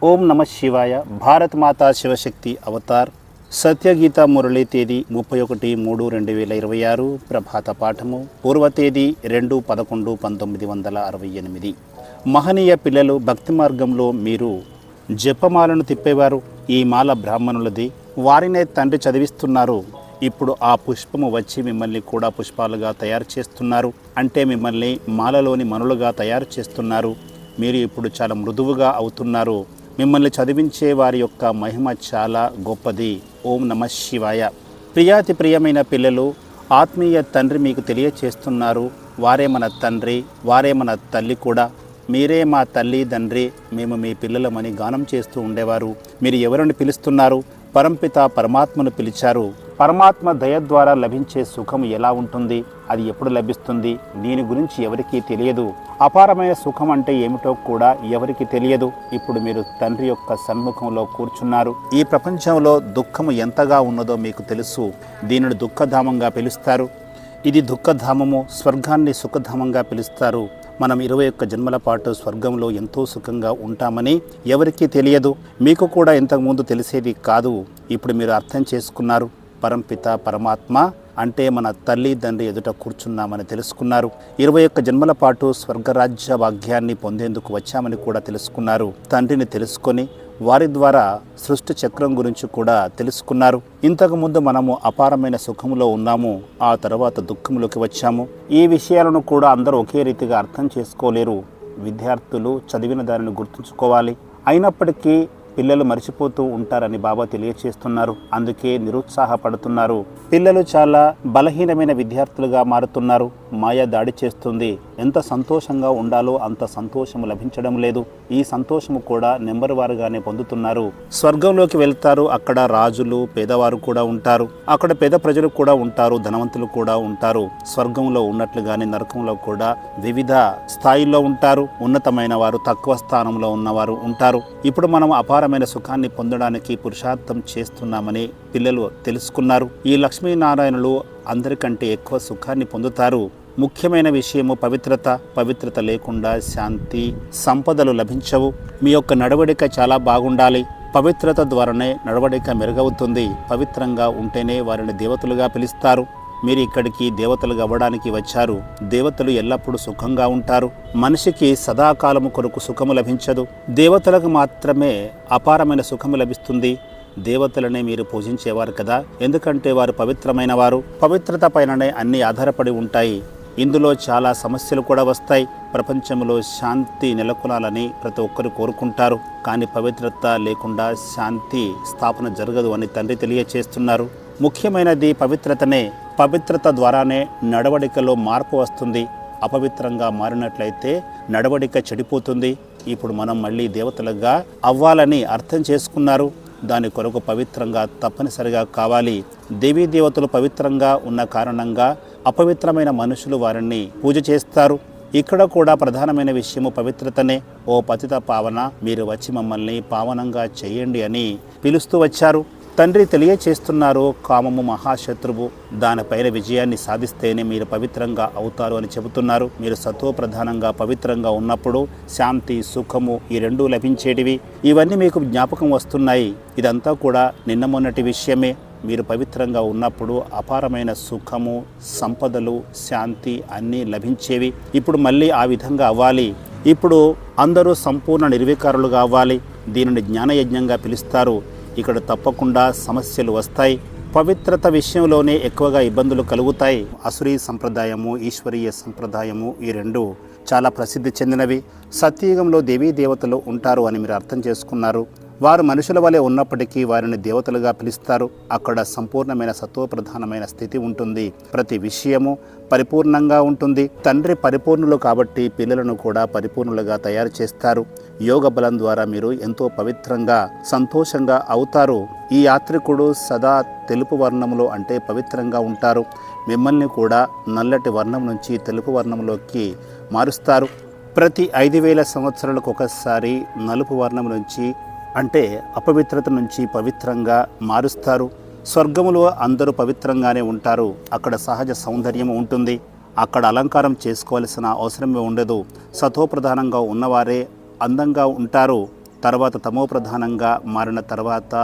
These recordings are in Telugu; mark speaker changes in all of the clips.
Speaker 1: ఓం నమ శివాయ. భారత్ మాతా శివశక్తి అవతార్ సత్యగీత మురళి తేదీ 31/3/2026 ప్రభాత పాఠము పూర్వ తేదీ 2/11/1968. మహనీయ పిల్లలు, భక్తి మార్గంలో మీరు జపమాలను తిప్పేవారు. ఈ మాల బ్రాహ్మణులది, వారినే తండ్రి చదివిస్తున్నారు. ఇప్పుడు ఆ పుష్పము వచ్చి మిమ్మల్ని కూడా పుష్పాలుగా తయారు చేస్తున్నారు. అంటే మిమ్మల్ని మాలలోని మనులుగా తయారు చేస్తున్నారు. మీరు ఇప్పుడు చాలా మృదువుగా అవుతున్నారు. మిమ్మల్ని చదివించే వారి యొక్క మహిమ చాలా గొప్పది. ఓం నమ శివాయ. ప్రియాతి ప్రియమైన పిల్లలు, ఆత్మీయ తండ్రి మీకు తెలియచేస్తున్నారు. వారే మన తండ్రి, వారే మన తల్లి కూడా. మీరే మా తల్లి తండ్రి, మేము మీ పిల్లలమని గానం చేస్తూ ఉండేవారు. మీరు ఎవరిని పిలుస్తున్నారు? పరంపిత పరమాత్మను పిలిచారు. పరమాత్మ దయ ద్వారా లభించే సుఖం ఎలా ఉంటుంది? అది ఎప్పుడు లభిస్తుంది? దీని గురించి ఎవరికీ తెలియదు. అపారమైన సుఖం అంటే ఏమిటో కూడా ఎవరికి తెలియదు. ఇప్పుడు మీరు తండ్రి యొక్క సన్ముఖంలో కూర్చున్నారు. ఈ ప్రపంచంలో దుఃఖము ఎంతగా ఉన్నదో మీకు తెలుసు. దీనిని దుఃఖధామంగా పిలుస్తారు. ఇది దుఃఖధామము. స్వర్గాన్ని సుఖధామంగా పిలుస్తారు. మనం 21 జన్మల పాటు స్వర్గంలో ఎంతో సుఖంగా ఉంటామని ఎవరికీ తెలియదు. మీకు కూడా ఇంతకుముందు తెలిసేది కాదు. ఇప్పుడు మీరు అర్థం చేసుకున్నారు. పరంపిత పరమాత్మ అంటే మన తల్లి తండ్రి ఎదుట కూర్చున్నామని తెలుసుకున్నారు. 21 జన్మల పాటు స్వర్గరాజ్య భాగ్యాన్ని పొందేందుకు వచ్చామని కూడా తెలుసుకున్నారు. తండ్రిని తెలుసుకొని వారి ద్వారా సృష్టి చక్రం గురించి కూడా తెలుసుకున్నారు. ఇంతకుముందు మనము అపారమైన సుఖంలో ఉన్నాము, ఆ తర్వాత దుఃఖంలోకి వచ్చాము. ఈ విషయాలను కూడా అందరూ ఒకే రీతిగా అర్థం చేసుకోలేరు. విద్యార్థులు చదివిన దానిని గుర్తుంచుకోవాలి. అయినప్పటికీ పిల్లలు మర్చిపోతూ ఉంటారని బాబా తెలియచేస్తున్నారు. అందుకే నిరుత్సాహపడుతున్నారు. పిల్లలు చాలా బలహీనమైన విద్యార్థులుగా మారుతున్నారు. మాయ దాడి చేస్తుంది. ఎంత సంతోషంగా ఉండాలో అంత సంతోషము లభించడం లేదు. ఈ సంతోషము కూడా నెంబర్ వారుగానే పొందుతున్నారు. స్వర్గంలోకి వెళ్తారు. అక్కడ రాజులు, పేదవారు కూడా ఉంటారు. అక్కడ పేద ప్రజలు కూడా ఉంటారు, ధనవంతులు కూడా ఉంటారు. స్వర్గంలో ఉన్నట్లుగానే నరకంలో కూడా వివిధ స్థాయిల్లో ఉంటారు. ఉన్నతమైన వారు, తక్కువ స్థానంలో ఉన్నవారు ఉంటారు. ఇప్పుడు మనం అపారమైన సుఖాన్ని పొందడానికి పురుషార్థం చేస్తున్నామని పిల్లలు తెలుసుకున్నారు. ఈ లక్ష్మీనారాయణులు అందరికంటే ఎక్కువ సుఖాన్ని పొందుతారు. ముఖ్యమైన విషయము పవిత్రత. పవిత్రత లేకుండా శాంతి, సంపదలు లభించవు. మీ యొక్క నడవడిక చాలా బాగుండాలి. పవిత్రత ద్వారానే నడవడిక మెరుగవుతుంది. పవిత్రంగా ఉంటేనే వారిని దేవతలుగా పిలుస్తారు. మీరు ఇక్కడికి దేవతలుగా అవ్వడానికి వచ్చారు. దేవతలు ఎల్లప్పుడూ సుఖంగా ఉంటారు. మనిషికి సదాకాలము కొరకు సుఖము లభించదు. దేవతలకు మాత్రమే అపారమైన సుఖము లభిస్తుంది. దేవతలనే మీరు పూజించేవారు కదా, ఎందుకంటే వారు పవిత్రమైన వారు. పవిత్రత పైననే అన్నీ ఆధారపడి ఉంటాయి. ఇందులో చాలా సమస్యలు కూడా వస్తాయి. ప్రపంచంలో శాంతి నెలకొనాలని ప్రతి ఒక్కరు కోరుకుంటారు. కానీ పవిత్రత లేకుండా శాంతి స్థాపన జరగదు అని తండ్రి తెలియచేస్తున్నారు. ముఖ్యమైనది పవిత్రతనే. పవిత్రత ద్వారానే నడవడికలో మార్పు వస్తుంది. అపవిత్రంగా మారినట్లయితే నడవడిక చెడిపోతుంది. ఇప్పుడు మనం మళ్ళీ దేవతలుగా అవ్వాలని అర్థం చేసుకున్నారు. దాని కొరకు పవిత్రంగా తప్పనిసరిగా కావాలి. దేవీ దేవతలు పవిత్రంగా ఉన్న కారణంగా అపవిత్రమైన మనుషులు వారిని పూజ చేస్తారు. ఇక్కడ కూడా ప్రధానమైన విషయము పవిత్రతనే. ఓ పతిత పావన, మీరు వచ్చి మమ్మల్ని పావనంగా చేయండి అని పిలుస్తూ వచ్చారు. తండ్రి తెలియచేస్తున్నారు, కామము మహాశత్రువు, దానిపైన విజయాన్ని సాధిస్తేనే మీరు పవిత్రంగా అవుతారు అని చెబుతున్నారు. మీరు సత్వ ప్రధానంగా పవిత్రంగా ఉన్నప్పుడు శాంతి, సుఖము ఈ రెండూ లభించేటివి. ఇవన్నీ మీకు జ్ఞాపకం వస్తున్నాయి. ఇదంతా కూడా నిన్న మొన్నటి విషయమే. మీరు పవిత్రంగా ఉన్నప్పుడు అపారమైన సుఖము, సంపదలు, శాంతి అన్నీ లభించేవి. ఇప్పుడు మళ్ళీ ఆ విధంగా అవ్వాలి. ఇప్పుడు అందరూ సంపూర్ణ నిర్వికారులుగా అవ్వాలి. దీనిని జ్ఞానయజ్ఞంగా పిలుస్తారు. ఇక్కడ తప్పకుండా సమస్యలు వస్తాయి. పవిత్రత విషయంలోనే ఎక్కువగా ఇబ్బందులు కలుగుతాయి. అసురీ సంప్రదాయము, ఈశ్వరీయ సంప్రదాయము ఈ రెండు చాలా ప్రసిద్ధి చెందినవి. సత్యయుగంలో దేవీ దేవతలు ఉంటారు అని మీరు అర్థం చేసుకున్నారు. వారు మనుషుల వలె ఉన్నప్పటికీ వారిని దేవతలుగా పిలుస్తారు. అక్కడ సంపూర్ణమైన సత్వప్రధానమైన స్థితి ఉంటుంది. ప్రతి విషయము పరిపూర్ణంగా ఉంటుంది. తండ్రి పరిపూర్ణులు కాబట్టి పిల్లలను కూడా పరిపూర్ణులుగా తయారు చేస్తారు. యోగ బలం ద్వారా మీరు ఎంతో పవిత్రంగా, సంతోషంగా అవుతారు. ఈ యాత్రికుడు సదా తెలుపు వర్ణంలో అంటే పవిత్రంగా ఉంటారు. మిమ్మల్ని కూడా నల్లటి వర్ణం నుంచి తెలుపు వర్ణంలోకి మారుస్తారు. ప్రతి 5000 సంవత్సరాలకు ఒకసారి నలుపు వర్ణం నుంచి అంటే అపవిత్రత నుంచి పవిత్రంగా మారుస్తారు. స్వర్గములో అందరూ పవిత్రంగానే ఉంటారు. అక్కడ సహజ సౌందర్యం ఉంటుంది. అక్కడ అలంకారం చేసుకోవాల్సిన అవసరమే ఉండదు. సతోప్రధానంగా ఉన్నవారే అందంగా ఉంటారు. తర్వాత తమో ప్రధానంగా మారిన తర్వాత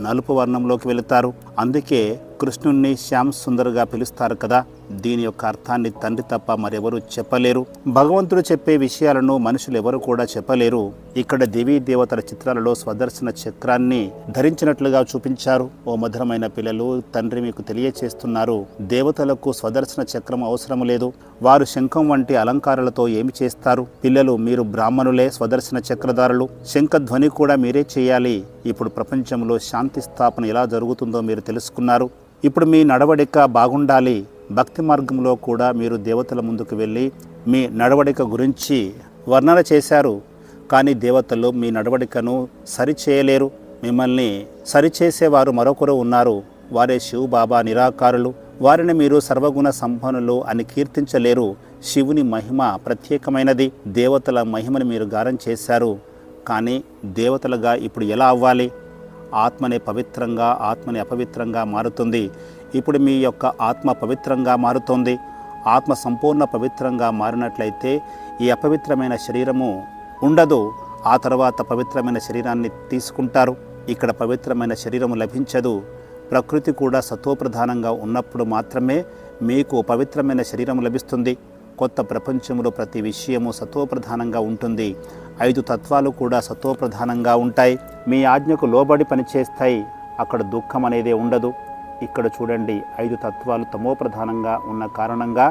Speaker 1: నలుపు వర్ణంలోకి వెళుతారు. అందుకే కృష్ణుణ్ణి శ్యామ్ సుందర్గా పిలుస్తారు కదా. దీని యొక్క అర్థాన్ని తండ్రి తప్ప మరెవరూ చెప్పలేరు. భగవంతుడు చెప్పే విషయాలను మనుషులు ఎవరు కూడా చెప్పలేరు. ఇక్కడ దేవీ దేవతల చిత్రాలలో స్వదర్శన చక్రాన్ని ధరించినట్లుగా చూపించారు. ఓ మధురమైన పిల్లలు, తండ్రి మీకు తెలియచేస్తున్నారు, దేవతలకు స్వదర్శన చక్రం అవసరం లేదు. వారు శంఖం వంటి అలంకారాలతో ఏమి చేస్తారు? పిల్లలు, మీరు బ్రాహ్మణులే స్వదర్శన చక్రధారులు. శంఖధ్వని కూడా మీరే చేయాలి. ఇప్పుడు ప్రపంచంలో శాంతి స్థాపన ఎలా జరుగుతుందో మీరు తెలుసుకున్నారు. ఇప్పుడు మీ నడవడిక బాగుండాలి. భక్తి మార్గంలో కూడా మీరు దేవతల ముందుకు వెళ్ళి మీ నడవడిక గురించి వర్ణన చేశారు. కానీ దేవతలు మీ నడవడికను సరిచేయలేరు. మిమ్మల్ని సరిచేసేవారు మరొకరు ఉన్నారు. వారే శివ్ బాబా నిరాకారులు. వారిని మీరు సర్వగుణ సంపన్నులు అని కీర్తించలేరు. శివుని మహిమ ప్రత్యేకమైనది. దేవతల మహిమని మీరు గానం చేశారు. కానీ దేవతలుగా ఇప్పుడు ఎలా అవ్వాలి? ఆత్మనే పవిత్రంగా, ఆత్మని అపవిత్రంగా మారుతుంది. ఇప్పుడు మీ యొక్క ఆత్మ పవిత్రంగా మారుతుంది. ఆత్మ సంపూర్ణ పవిత్రంగా మారినట్లయితే ఈ అపవిత్రమైన శరీరము ఉండదు. ఆ తర్వాత పవిత్రమైన శరీరాన్ని తీసుకుంటారు. ఇక్కడ పవిత్రమైన శరీరము లభించదు. ప్రకృతి కూడా సతోప్రధానంగా ఉన్నప్పుడు మాత్రమే మీకు పవిత్రమైన శరీరం లభిస్తుంది. కొత్త ప్రపంచంలో ప్రతి విషయము సతోప్రధానంగా ఉంటుంది. 5 తత్వాలు కూడా సతోప్రధానంగా ఉంటాయి. మీ ఆజ్ఞకు లోబడి పనిచేస్తాయి. అక్కడ దుఃఖం అనేదే ఉండదు. ఇక్కడ చూడండి, 5 తత్వాలు తమోప్రధానంగా ఉన్న కారణంగా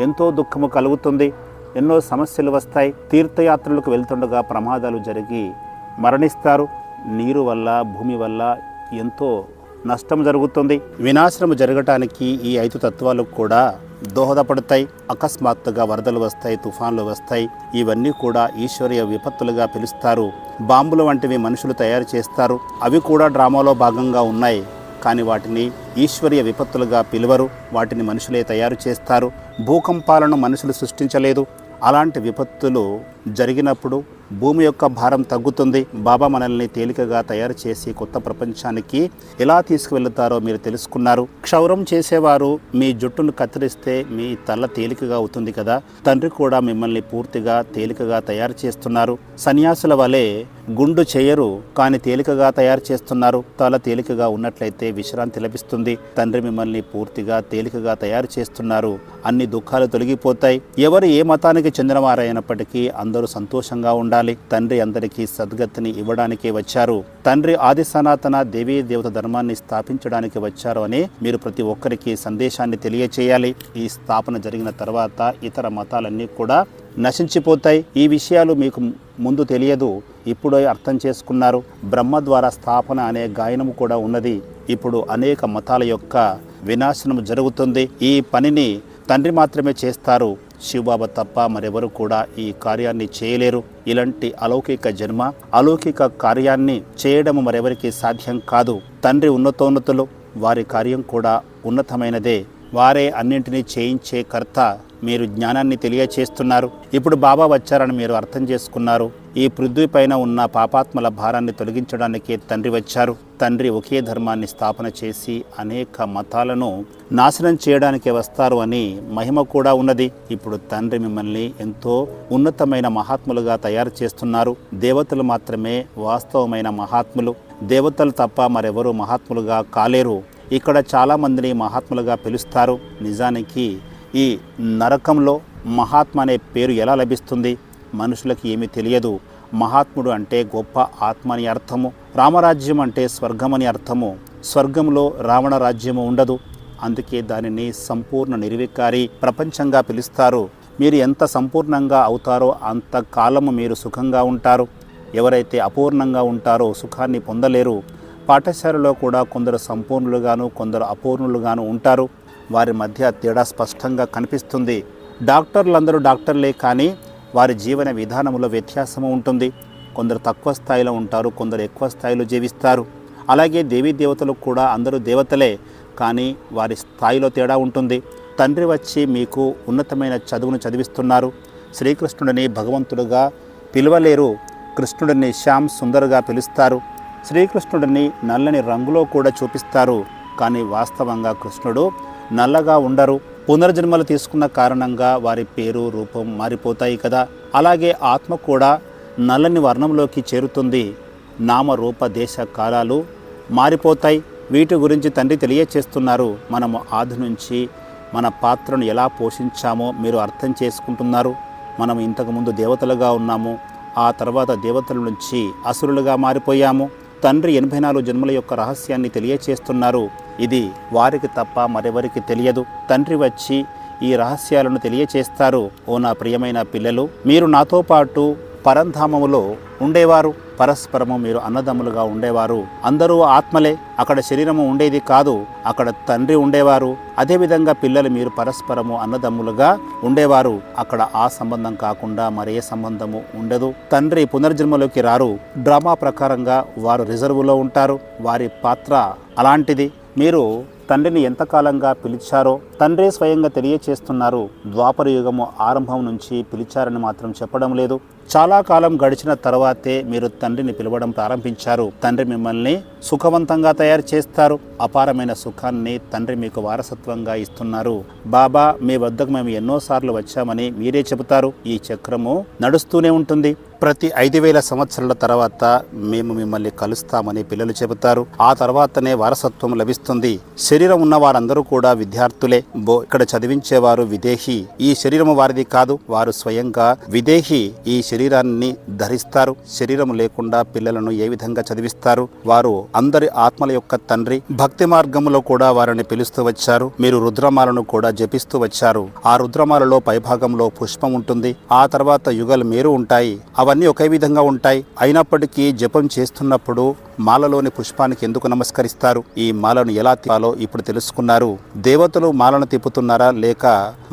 Speaker 1: ఎంతో దుఃఖము కలుగుతుంది. ఎన్నో సమస్యలు వస్తాయి. తీర్థయాత్రలకు వెళ్తుండగా ప్రమాదాలు జరిగి మరణిస్తారు. నీరు వల్ల, భూమి వల్ల ఎంతో నష్టం జరుగుతుంది. వినాశనము జరగటానికి ఈ 5 తత్వాలు కూడా దోహదపడతాయి. అకస్మాత్తుగా వరదలు వస్తాయి, తుఫాన్లు వస్తాయి. ఇవన్నీ కూడా ఈశ్వరీయ విపత్తులుగా పిలుస్తారు. బాంబులు వంటివి మనుషులు తయారు చేస్తారు. అవి కూడా డ్రామాలో భాగంగా ఉన్నాయి. కానీ వాటిని ఈశ్వరీయ విపత్తులుగా పిలువరు. వాటిని మనుషులే తయారు చేస్తారు. భూకంపాలను మనుషులు సృష్టించలేదు. అలాంటి విపత్తులు జరిగినప్పుడు భూమి యొక్క భారం తగ్గుతుంది. బాబా మనల్ని తేలికగా తయారు చేసి కొత్త ప్రపంచానికి ఎలా తీసుకువెళ్తారో మీరు తెలుసుకున్నారు. క్షౌరం చేసేవారు మీ జుట్టును కత్తిరిస్తే మీ తల తేలికగా అవుతుంది కదా. తండ్రి కూడా మిమ్మల్ని పూర్తిగా తేలికగా తయారు చేస్తున్నారు. సన్యాసుల వలె గుండు చేయరు, కానీ తేలికగా తయారు చేస్తున్నారు. తల తేలికగా ఉన్నట్లయితే విశ్రాంతి లభిస్తుంది. తండ్రి మిమ్మల్ని పూర్తిగా తేలికగా తయారు చేస్తున్నారు. అన్ని దుఃఖాలు తొలగిపోతాయి. ఎవరు ఏ మతానికి చెందినవారైనప్పటికీ అందరూ సంతోషంగా ఉండాలి. తండ్రి అందరికీ సద్గతిని ఇవ్వడానికే వచ్చారు. తండ్రి ఆది సనాతన దేవీ దేవత ధర్మాన్ని స్థాపించడానికి వచ్చారు అని మీరు ప్రతి ఒక్కరికి సందేశాన్ని తెలియచేయాలి. ఈ స్థాపన జరిగిన తర్వాత ఇతర మతాలన్నీ కూడా నశించిపోతాయి. ఈ విషయాలు మీకు ముందు తెలియదు, ఇప్పుడే అర్థం చేసుకున్నారు. బ్రహ్మ ద్వారా స్థాపన అనే గాయనము కూడా ఉన్నది. ఇప్పుడు అనేక మతాల యొక్క వినాశనం జరుగుతుంది. ఈ పనిని తండ్రి మాత్రమే చేస్తారు. శివబాబా తప్ప మరెవరు కూడా ఈ కార్యాన్ని చేయలేరు. ఇలాంటి అలౌకిక జన్మ, అలౌకిక కార్యాన్ని చేయడం మరెవరికి సాధ్యం కాదు. తండ్రి ఉన్నతోన్నతులు, వారి కార్యం కూడా ఉన్నతమైనదే. వారే అన్నింటినీ చేయించే కర్త. మీరు జ్ఞానాన్ని తెలియచేస్తున్నారు. ఇప్పుడు బాబా వచ్చారని మీరు అర్థం చేసుకున్నారు. ఈ పృథ్వీ పైన ఉన్న పాపాత్మల భారాన్ని తొలగించడానికి తండ్రి వచ్చారు. తండ్రి ఒకే ధర్మాన్ని స్థాపన చేసి అనేక మతాలను నాశనం చేయడానికి వస్తారు అని మహిమ కూడా ఉన్నది. ఇప్పుడు తండ్రి మిమ్మల్ని ఎంతో ఉన్నతమైన మహాత్ములుగా తయారు చేస్తున్నారు. దేవతలు మాత్రమే వాస్తవమైన మహాత్ములు. దేవతలు తప్ప మరెవరూ మహాత్ములుగా కాలేరు. ఇక్కడ చాలామందిని మహాత్ములుగా పిలుస్తారు. నిజానికి ఈ నరకంలో మహాత్మ అనే పేరు ఎలా లభిస్తుంది? మనుషులకి ఏమీ తెలియదు. మహాత్ముడు అంటే గొప్ప ఆత్మ అని అర్థము. రామరాజ్యం అంటే స్వర్గం అని అర్థము. స్వర్గంలో రావణ రాజ్యము ఉండదు. అందుకే దానిని సంపూర్ణ నిర్వికారి ప్రపంచంగా పిలుస్తారు. మీరు ఎంత సంపూర్ణంగా అవుతారో అంత కాలము మీరు సుఖంగా ఉంటారు. ఎవరైతే అపూర్ణంగా ఉంటారో సుఖాన్ని పొందలేరు. పాఠశాలలో కూడా కొందరు సంపూర్ణులుగాను కొందరు అపూర్ణులుగాను ఉంటారు. వారి మధ్య తేడా స్పష్టంగా కనిపిస్తుంది. డాక్టర్లందరూ డాక్టర్లే, కానీ వారి జీవన విధానంలో వ్యత్యాసము ఉంటుంది. కొందరు తక్కువ స్థాయిలో ఉంటారు, కొందరు ఎక్కువ స్థాయిలో జీవిస్తారు. అలాగే దేవీ దేవతలు కూడా అందరూ దేవతలే, కానీ వారి స్థాయిలో తేడా ఉంటుంది. తండ్రి వచ్చి మీకు ఉన్నతమైన చదువును చదివిస్తున్నారు. శ్రీకృష్ణుడిని భగవంతుడుగా పిలవలేరు. కృష్ణుడిని శ్యామ్ సుందర్గా పిలుస్తారు. శ్రీకృష్ణుడిని నల్లని రంగులో కూడా చూపిస్తారు. కానీ వాస్తవంగా కృష్ణుడు నల్లగా ఉండరు. పునర్జన్మలు తీసుకున్న కారణంగా వారి పేరు రూపం మారిపోతాయి కదా. అలాగే ఆత్మ కూడా నల్లని వర్ణంలోకి చేరుతుంది. నామరూప దేశ కాలాలు మారిపోతాయి. వీటి గురించి తండ్రి తెలియచేస్తున్నారు. మనము ఆది నుంచి మన పాత్రను ఎలా పోషించామో మీరు అర్థం చేసుకుంటున్నారు. మనం ఇంతకుముందు దేవతలుగా ఉన్నాము, ఆ తర్వాత దేవతల నుంచి అసురులుగా మారిపోయాము. తండ్రి 84 జన్మల యొక్క రహస్యాన్ని తెలియచేస్తున్నారు. ఇది వారికి తప్ప మరెవరికి తెలియదు. తండ్రి వచ్చి ఈ రహస్యాలను తెలియచేస్తారు. ఓ నా ప్రియమైన పిల్లలు, మీరు నాతో పాటు పరంధామములో ఉండేవారు. పరస్పరము మీరు అన్నదమ్ములుగా ఉండేవారు. అందరూ ఆత్మలే. అక్కడ శరీరము ఉండేది కాదు, అక్కడ తండ్రి ఉండేవారు. అదేవిధంగా పిల్లలు మీరు పరస్పరము అన్నదమ్ములుగా ఉండేవారు. అక్కడ ఆ సంబంధం కాకుండా మరే సంబంధము ఉండదు. తండ్రి పునర్జన్మలోకి రారు. డ్రామా ప్రకారంగా వారు రిజర్వులో ఉంటారు. వారి పాత్ర అలాంటిది. మీరు తండ్రిని ఎంతకాలంగా పిలిచారో తండ్రి స్వయంగా తెలియచేస్తున్నారు. ద్వాపర యుగము ఆరంభం నుంచి పిలిచారని మాత్రం చెప్పడం లేదు. చాలా కాలం గడిచిన తర్వాతే మీరు తండ్రిని పిలవడం ప్రారంభించారు. తండ్రి మిమ్మల్ని సుఖవంతంగా తయారు చేస్తారు. అపారమైన సుఖాన్ని తండ్రి మీకు వారసత్వంగా ఇస్తున్నారు. బాబా, మీ వద్దకు మేము ఎన్నోసార్లు వచ్చామని మీరే చెబుతారు. ఈ చక్రము నడుస్తూనే ఉంటుంది. ప్రతి 5000 సంవత్సరాల తర్వాత మేము మిమ్మల్ని కలుస్తామని పిల్లలు చెబుతారు. ఆ తర్వాతనే వారసత్వం లభిస్తుంది. శరీరం ఉన్న వారందరూ కూడా విద్యార్థులే. ఇక్కడ చదివించేవారు విదేహీ. ఈ శరీరం వారిది కాదు, వారు స్వయంగా విదేహీ. ఈ శరీరాన్ని ధరిస్తారు. శరీరం లేకుండా పిల్లలను ఏ విధంగా చదివిస్తారు? వారు అందరి ఆత్మల యొక్క తండ్రి. భక్తి మార్గంలో కూడా వారిని పిలుస్తూ వచ్చారు. మీరు రుద్రమాలను కూడా జపిస్తూ వచ్చారు. ఆ రుద్రమాలలో పైభాగంలో పుష్పం ఉంటుంది. ఆ తర్వాత యుగలు మేరు ఉంటాయి. అవన్నీ ఒకే విధంగా ఉంటాయి. అయినప్పటికీ జపం చేస్తున్నప్పుడు మాలలోని పుష్పానికి ఎందుకు నమస్కరిస్తారు? ఈ మాలను ఎలా తిప్పాలో ఇప్పుడు తెలుసుకున్నారు. దేవతలు మాలను తిప్పుతున్నారా లేక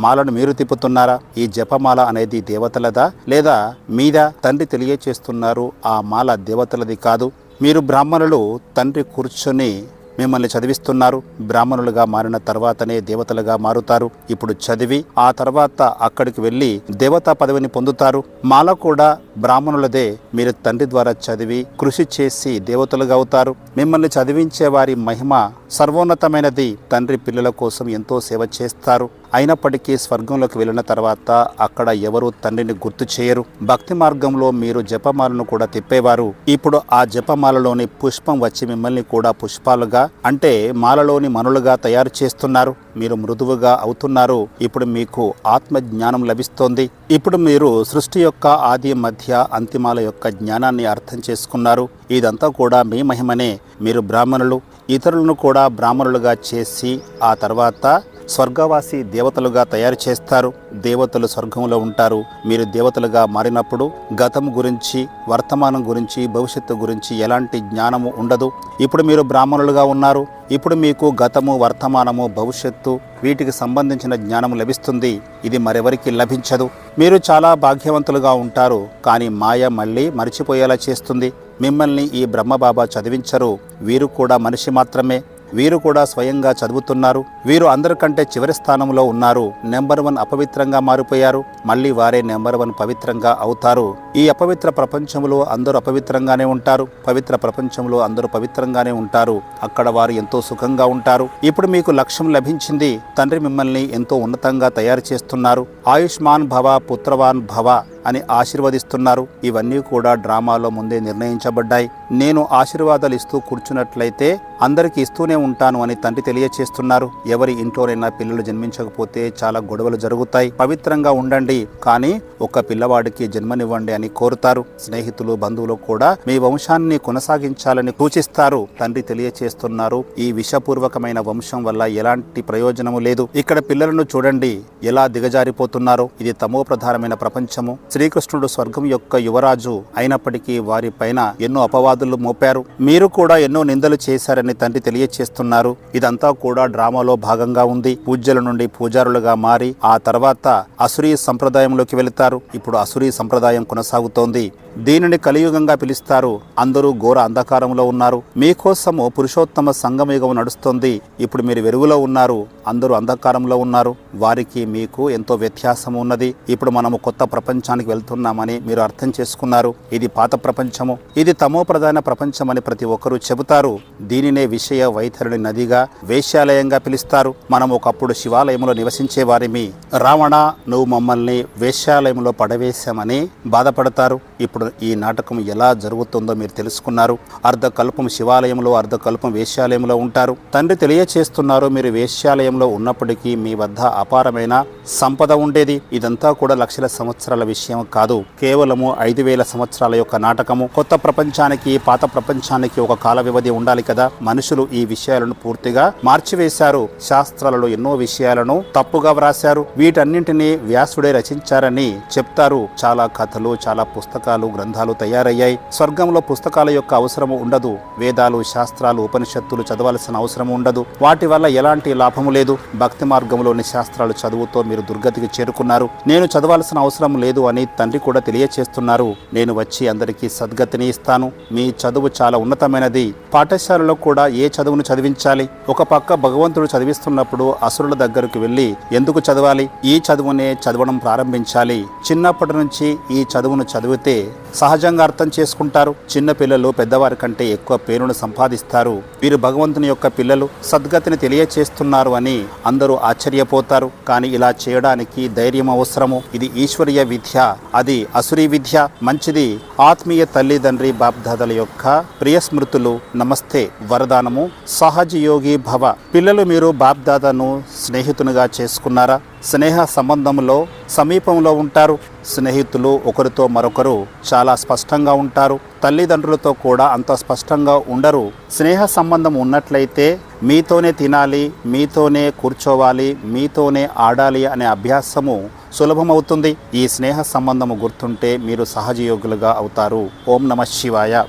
Speaker 1: మాలను మీరు తిప్పుతున్నారా? ఈ జపమాల అనేది దేవతలదా లేదా మీద? తండ్రి తెలియచేస్తున్నారు, ఆ మాల దేవతలది కాదు. మీరు బ్రాహ్మణులు. తండ్రి కూర్చొని మిమ్మల్ని చదివిస్తున్నారు. బ్రాహ్మణులుగా మారిన తర్వాతనే దేవతలుగా మారుతారు. ఇప్పుడు చదివి ఆ తర్వాత అక్కడికి వెళ్ళి దేవతా పదవిని పొందుతారు. మాల కూడా బ్రాహ్మణులదే. మీరు తండ్రి ద్వారా చదివి కృషి చేసి దేవతలుగా అవుతారు. మిమ్మల్ని చదివించే వారి మహిమ సర్వోన్నతమైనది. తండ్రి పిల్లల కోసం ఎంతో సేవ చేస్తారు. అయినప్పటికీ స్వర్గంలోకి వెళ్ళిన తర్వాత అక్కడ ఎవరు తండ్రిని గుర్తు చేయరు. భక్తి మార్గంలో మీరు జపమాలను కూడా తిప్పేవారు. ఇప్పుడు ఆ జపమాలలోని పుష్పం వచ్చి మిమ్మల్ని కూడా పుష్పాలుగా అంటే మాలలోని మనులుగా తయారు చేస్తున్నారు. మీరు మృదువుగా అవుతున్నారు. ఇప్పుడు మీకు ఆత్మ జ్ఞానం లభిస్తోంది. ఇప్పుడు మీరు సృష్టి యొక్క ఆది మధ్య అంతిమాల యొక్క జ్ఞానాన్ని అర్థం చేసుకున్నారు. ఇదంతా కూడా మీ మహిమనే. మీరు బ్రాహ్మణులు. ఇతరులను కూడా బ్రాహ్మణులుగా చేసి ఆ తర్వాత స్వర్గవాసి దేవతలుగా తయారు చేస్తారు. దేవతలు స్వర్గంలో ఉంటారు. మీరు దేవతలుగా మారినప్పుడు గతం గురించి, వర్తమానం గురించి, భవిష్యత్తు గురించి ఎలాంటి జ్ఞానము ఉండదు. ఇప్పుడు మీరు బ్రాహ్మణులుగా ఉన్నారు. ఇప్పుడు మీకు గతము, వర్తమానము, భవిష్యత్తు వీటికి సంబంధించిన జ్ఞానము లభిస్తుంది. ఇది మరెవరికి లభించదు. మీరు చాలా భాగ్యవంతులుగా ఉంటారు. కానీ మాయ మళ్ళీ మర్చిపోయేలా చేస్తుంది. మిమ్మల్ని ఈ బ్రహ్మబాబా చదివించరు. వీరు కూడా మనిషి మాత్రమే. వీరు కూడా స్వయంగా చదువుతున్నారు. వీరు అందరికంటే చివరి స్థానంలో ఉన్నారు. నెంబర్ 1 అపవిత్రంగా మారిపోయారు. మళ్ళీ వారే నెంబర్ 1 పవిత్రంగా అవుతారు. ఈ అపవిత్ర ప్రపంచంలో అందరూ అపవిత్రంగానే ఉంటారు. పవిత్ర ప్రపంచంలో అందరూ పవిత్రంగానే ఉంటారు. అక్కడ వారు ఎంతో సుఖంగా ఉంటారు. ఇప్పుడు మీకు లక్ష్యం లభించింది. తండ్రి మిమ్మల్ని ఎంతో ఉన్నతంగా తయారు చేస్తున్నారు. ఆయుష్మాన్ భవ, పుత్రవాన్ భవ అని ఆశీర్వదిస్తున్నారు. ఇవన్నీ కూడా డ్రామాలో ముందే నిర్ణయించబడ్డాయి. నేను ఆశీర్వాదాలు ఇస్తూ కూర్చున్నట్లయితే అందరికీ ఇస్తూనే ఉంటాను అని తండ్రి తెలియచేస్తున్నారు. ఎవరి ఇంట్లోనైనా పిల్లలు జన్మించకపోతే చాలా గొడవలు జరుగుతాయి. పవిత్రంగా ఉండండి, కానీ ఒక పిల్లవాడికి జన్మనివ్వండి అని కోరుతారు. స్నేహితులు, బంధువులు కూడా మీ వంశాన్ని కొనసాగించాలని సూచిస్తారు. తండ్రి తెలియచేస్తున్నారు, ఈ విషపూర్వకమైన వంశం వల్ల ఎలాంటి ప్రయోజనము లేదు. ఇక్కడ పిల్లలను చూడండి ఎలా దిగజారిపోతున్నారో. ఇది తమో ప్రధానమైన ప్రపంచము. శ్రీకృష్ణుడు స్వర్గం యొక్క యువరాజు అయినప్పటికీ వారి పైన ఎన్నో అపవాదులు మోపారు. మీరు కూడా ఎన్నో నిందలు చేశారని తండ్రి తెలియచేస్తున్నారు. ఇదంతా కూడా డ్రామాలో భాగంగా ఉంది. పూజ్యుల నుండి పూజారులుగా మారి ఆ తర్వాత అసురీ సంప్రదాయంలోకి వెళుతారు. ఇప్పుడు అసురీ సంప్రదాయం కొనసాగుతోంది. దీనిని కలియుగంగా పిలుస్తారు. అందరూ ఘోర అంధకారంలో ఉన్నారు. మీకోసము పురుషోత్తమ సంగమయుగం నడుస్తోంది. ఇప్పుడు మీరు వెలుగులో ఉన్నారు. అందరూ అంధకారంలో ఉన్నారు. వారికి మీకు ఎంతో వ్యత్యాసం ఉన్నది. ఇప్పుడు మనము కొత్త ప్రపంచానికి వెళ్తున్నామని మీరు అర్థం చేసుకున్నారు. ఇది పాత ప్రపంచము, ఇది తమో ప్రధాన ప్రపంచం అని ప్రతి ఒక్కరూ చెబుతారు. దీనినే విషయ వైతరుని నదిగా, వేశ్యాలయంగా పిలుస్తారు. మనం ఒకప్పుడు శివాలయంలో నివసించే వారిమి. రావణ, నువ్వు మమ్మల్ని వేశ్యాలయంలో పడవేశామని బాధపడతారు. ఇప్పుడు ఈ నాటకం ఎలా జరుగుతుందో మీరు తెలుసుకున్నారు. అర్ధకల్పం శివాలయంలో, అర్ధకల్పం వేశ్యాలయంలో ఉంటారు. తండ్రి తెలియచేస్తున్నారు, మీరు వేశ్యాలయంలో ఉన్నప్పటికీ మీ వద్ద అపారమైన సంపద ఉండేది. ఇదంతా కూడా లక్షల సంవత్సరాల విషయం కాదు, కేవలము 5,000 సంవత్సరాల యొక్క నాటకము. కొత్త ప్రపంచానికి, పాత ప్రపంచానికి ఒక కాల వ్యవధి ఉండాలి కదా. మనుషులు ఈ విషయాలను పూర్తిగా మార్చివేశారు. శాస్త్రాలలో ఎన్నో విషయాలను తప్పుగా వ్రాశారు. వీటన్నింటినీ వ్యాసుడే రచించారని చెప్తారు. చాలా కథలు, చాలా పుస్తకాలు, గ్రంథాలు తయారయ్యాయి. స్వర్గంలో పుస్తకాల యొక్క అవసరము ఉండదు. వేదాలు, శాస్త్రాలు, ఉపనిషత్తులు చదవాల్సిన అవసరం ఉండదు. వాటి వల్ల ఎలాంటి లాభము లేదు. భక్తి మార్గంలోని శాస్త్రాలు చదువుతో మీరు దుర్గతికి చేరుకున్నారు. నేను చదవాల్సిన అవసరం లేదు అని తండ్రి కూడా తెలియచేస్తున్నారు. నేను వచ్చి అందరికీ సద్గతిని ఇస్తాను. మీ చదువు చాలా ఉన్నతమైనది. పాఠశాలలో కూడా ఏ చదువును చదివించాలి? ఒక పక్క భగవంతుడు చదివిస్తున్నప్పుడు అసురుల దగ్గరకు వెళ్ళి ఎందుకు చదవాలి? ఈ చదువునే చదవడం ప్రారంభించాలి. చిన్నప్పటి నుంచి ఈ చదువును చదివితే సహజంగా అర్థం చేసుకుంటారు. చిన్న పిల్లలు పెద్దవారి కంటే ఎక్కువ పేరును సంపాదిస్తారు. వీరు భగవంతుని యొక్క పిల్లలు, సద్గతిని తెలియచేస్తున్నారు అని అందరూ ఆశ్చర్యపోతారు. కానీ ఇలా చేయడానికి ధైర్యం అవసరము. ఇది ఈశ్వరీయ విద్య, అది అసురీ విద్య. మంచిది. ఆత్మీయ తల్లిదండ్రి బాప్దాదల యొక్క ప్రియ స్మృతులు, నమస్తే, వరదానము, సహజ యోగి భవ. పిల్లలు, మీరు బాప్దాదాను స్నేహితునిగా చేసుకున్నారా? స్నేహ సంబంధంలో సమీపంలో ఉంటారు. స్నేహితులు ఒకరితో మరొకరు చాలా స్పష్టంగా ఉంటారు. తల్లిదండ్రులతో కూడా అంత స్పష్టంగా ఉండరు. స్నేహ సంబంధం ఉన్నట్లయితే మీతోనే తినాలి, మీతోనే కూర్చోవాలి, మీతోనే ఆడాలి అనే అభ్యాసము సులభమవుతుంది. ఈ స్నేహ సంబంధము గుర్తుంటే మీరు సహజయోగులుగా అవుతారు. ఓం నమః శివాయ.